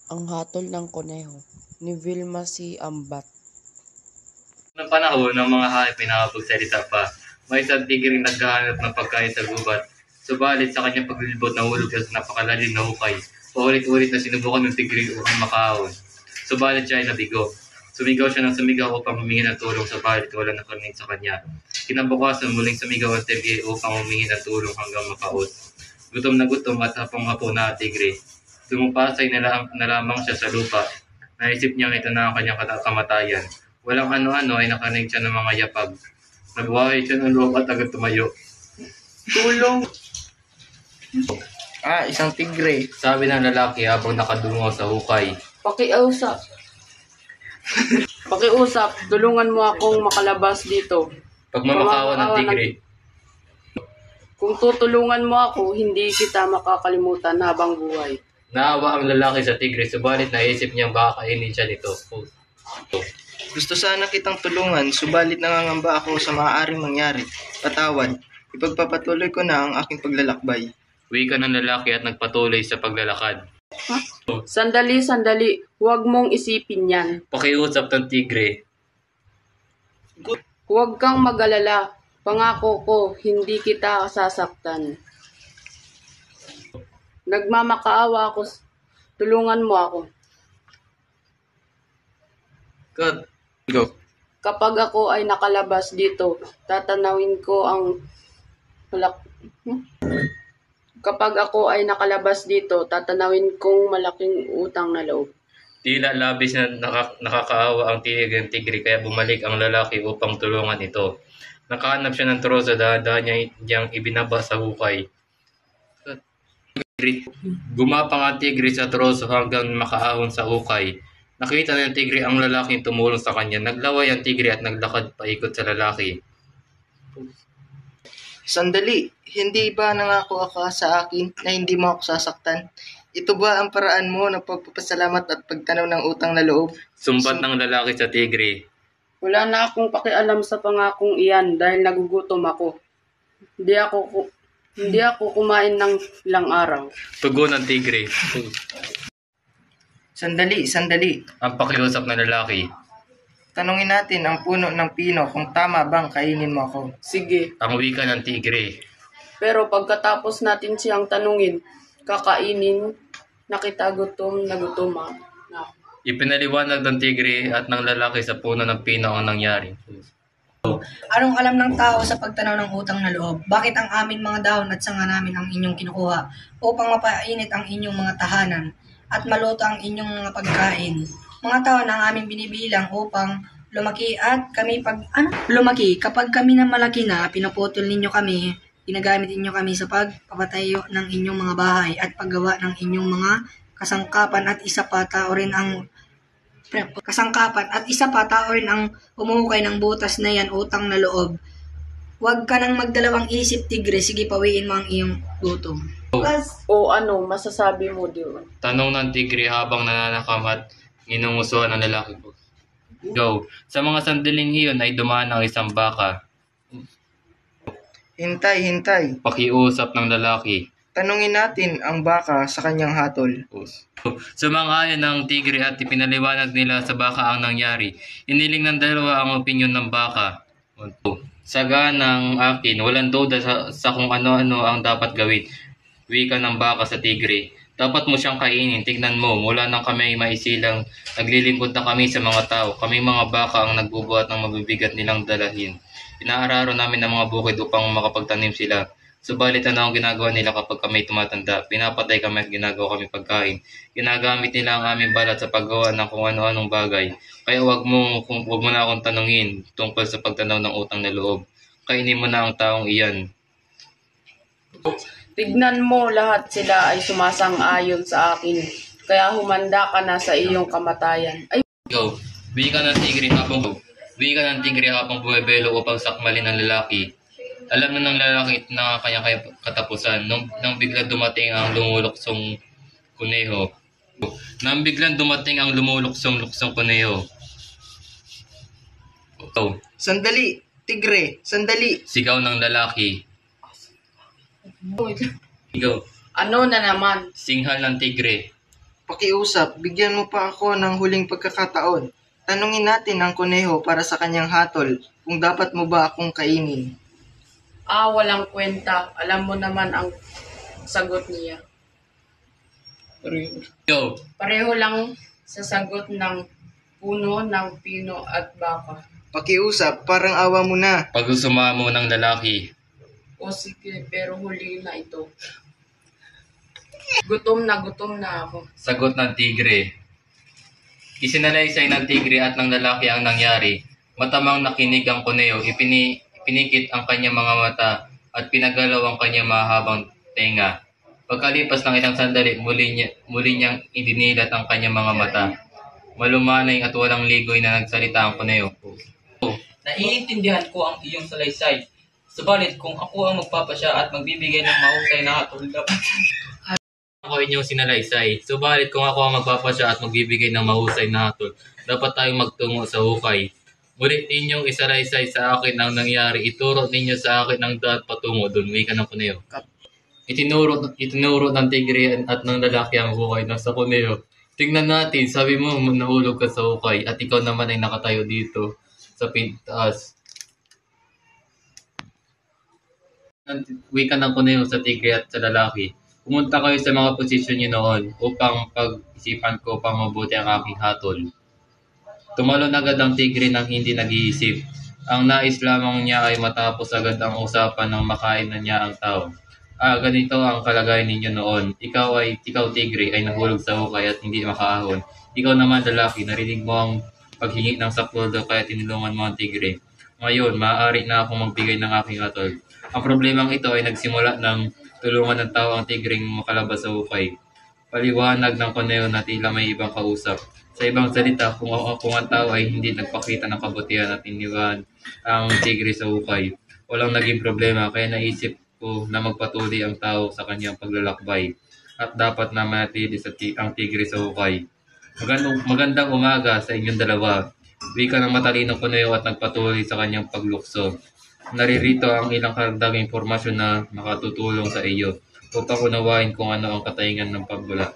Ang hatol ng kuneho ni Vilma C. Ambat. Noong panahon ng mga hayop ay nakapagsalita pa, may isang tigring naghahanap ng pagkain sa gubat. Subalit sa kanyang paglilibot nahulog siya sa napakalalim na hukay. Paulit-ulit na sinubukan ng tigring upang makaahon. Subalit siya ay nabigo. Sumigaw siya ng sumigaw upang humingi ng tulong, subalit wala nakarinig sa kanya. Kinabukasan muling sumigaw ang tigre upang humingi ng tulong hanggang makaot. Gutom at hapong-hapo na tigre. Lumupasay na lamang siya sa lupa. Naisip niyang ito na ang kanyang kamatayan. Walang ano-ano ay nakarinig siya ng mga yapag. Nagwahay siya ng loob at agad tumayo. Tulong! Isang tigre. Sabi ng lalaki habang nakadungaw sa hukay. Pakiusap, tulungan mo akong makalabas dito. Pagmamakawa ng tigre. Kung tutulungan mo ako, hindi kita makakalimutan habang buhay. Naawa ang lalaki sa tigre, subalit naisip niyang baka kainin siya nito. Gusto sana kitang tulungan, subalit nangangamba ako sa maaaring mangyari. Patawad, ipagpapatuloy ko na ang aking paglalakbay. Wika ng lalaki at nagpatuloy sa paglalakad. Sandali, huwag mong isipin yan. Pakiusap ng tigre. Huwag kang mag-alala. Pangako ko, hindi kita sasaktan. Nagmamakaawa ako. Tulungan mo ako. God. Go. Kapag ako ay nakalabas dito, tatanawin ko ang Kapag ako ay nakalabas dito, tatanawin kong malaking utang na loob. Tila labis na nakakaawa ang tigre kaya bumalik ang lalaki upang tulungan ito. Nakahanap siya ng troso dahil niyang ibinaba sa hukay. Gumapang ang tigre sa troso hanggang makaahon sa hukay. Nakita ng tigre ang lalaking tumulong sa kanya. Naglaway ang tigre at naglakad paikot sa lalaki. Sandali, hindi ba nangako ka sa akin na hindi mo ako sasaktan? Ito ba ang paraan mo ng pagpapasalamat at pagtanaw ng utang na loob? Sumbat ng lalaki sa tigre. Wala na akong pakialam sa pangakong iyan dahil nagugutom ako. Hindi ako kumain ng ilang araw. Tugon ng tigre. Sandali. Ang pakiusap ng lalaki. Tanungin natin ang puno ng pino kung tama bang kainin mo ako. Sige, Ang wika ng tigre. pero pagkatapos natin siyang tanungin, kakainin na kita gutom na Ipinaliwanag ng tigre at ng lalaki sa puno ng pino ang nangyari. Anong alam ng tao sa pagtanaw ng utang na loob? Bakit ang aming mga dahon at sanga namin ang inyong kinukuha upang mapainit ang inyong mga tahanan at maluto ang inyong mga pagkain? Mga taon ang aming binibilang upang lumaki at kami lumaki. Kapag kami na malaki na, pinuputol ninyo kami, ginagamit ninyo kami sa pagpapatayo ng inyong mga bahay at paggawa ng inyong mga kasangkapan at isa pa tao rin ang umuhukay ng butas na yan, utang na loob. Huwag ka nang magdalawang isip, tigre. Sige, pawiin mo ang iyong gutom. O ano, masasabi mo doon? Tanong ng tigre habang nananakam at ninungusuhan ng lalaki. Go. Sa mga sandaling iyon ay dumaan ang isang baka. Hintay. Pakiusap ng lalaki. Tanungin natin ang baka sa kanyang hatol. Sumang-ayon ng tigre at ipinaliwanag nila sa baka ang nangyari. Iniling ng dalawa ang opinyon ng baka. Saga ng akin, walang duda sa kung ano-ano ang dapat gawin. Wika ng baka sa tigre. Dapat mo siyang kainin, tignan mo, mula nang kami maisilang, naglilingkod na kami sa mga tao. Kaming mga baka ang nagbubuhat ng mabibigat nilang dalahin. Inaararo namin ang mga bukid upang makapagtanim sila. Subalit ano ang ginagawa nila kapag kami tumatanda? Pinapatay kami at ginagawa kami pagkain. Ginagamit nila ang aming balat sa paggawa ng kung ano-anong bagay. Kaya wag mo na akong tanungin tungkol sa pagtanaw ng utang na loob. Kainin mo na ang taong iyan. Tignan mo, lahat sila ay sumasang-ayon sa akin. Kaya humanda ka na sa iyong kamatayan. Ay, Go. Wika ng tigre habang bumibelo upang sakmalin ng lalaki. Alam na ng lalaki na kanyang katapusan nang biglang dumating ang lumuluksong kuneho. Sandali, tigre, sandali. Sigaw ng lalaki. Go. ano na naman? Singhal ng tigre. Pakiusap, bigyan mo pa ako ng huling pagkakataon. Tanungin natin ang kuneho para sa kanyang hatol kung dapat mo ba akong kainin. Walang kwenta. Alam mo naman ang sagot niya. Yo, Pareho lang sa sagot ng puno ng pino at baka. Pakiusap, parang awa mo na. pagsusuma mo ng lalaki. O sige, pero huli na ito. Gutom na ako. Sagot ng tigre. Isinalaysay ng tigre at ng lalaki ang nangyari. Matamang nakinig ang kuneho, ipinikit ang kanyang mga mata at pinagalaw ang kanyang mahabang tenga. Pagkalipas ng ilang sandali, muli niyang idinilat ang kanyang mga mata. Malumanay at walang ligoy na nagsalita ang kuneho. Naiintindihan ko ang iyong salaysay. Subalit kung ako ang magpapasya at magbibigay ng mahusay na hatol, Ako inyong sinalaysay. Subalit kung ako ang magpapasya at magbibigay ng mahusay na hatol, dapat tayong magtungo sa hukay. Ngunit inyong isalaysay sa akin ang nangyari. Ituro ninyo sa akin ang daan patungo doon. Wika ng kuneho. Itinuro ng tigre at ng lalaki ang hukay nasa kuneho. Tingnan natin, sabi mo nahulog ka sa hukay at ikaw naman ay nakatayo dito sa pintaas. Wika ng kuneho sa tigre at sa lalaki. Pumunta kayo sa mga posisyon niyo noon upang pag-isipan ko pang mabuti ang aking hatol. Tumalon agad ang tigre nang hindi nag-iisip. Ang nais lamang niya ay matapos agad ang usapan ng makain na niya ang tao. Ganito ang kalagayan ninyo noon. Ikaw tigre ay nahulog sa hukay at hindi makaahon. Ikaw naman lalaki, narinig mo ang paghingi ng saklolo kaya tinulungan mo ang tigre. Ngayon, maaari na akong magbigay ng aking hatol. Ang problemang ito ay nagsimula ng tulungan ng tao ang tigring makalabas sa hukay. Paliwanag ng kuneho na tila may ibang kausap. Sa ibang salita, kung ang tao ay hindi nagpakita ng kabutihan at iniwan ang tigre sa hukay, walang naging problema kaya naisip ko na magpatuloy ang tao sa kanyang paglalakbay at dapat na manatili ang tigre sa hukay. Magandang umaga sa inyong dalawa. Wika ng matalino kuneho at nagpatuloy sa kanyang paglukso. Naririto ang ilang karagdagang impormasyon na makatutulong sa iyo upang unawain kung ano ang kataingan ng pagbula.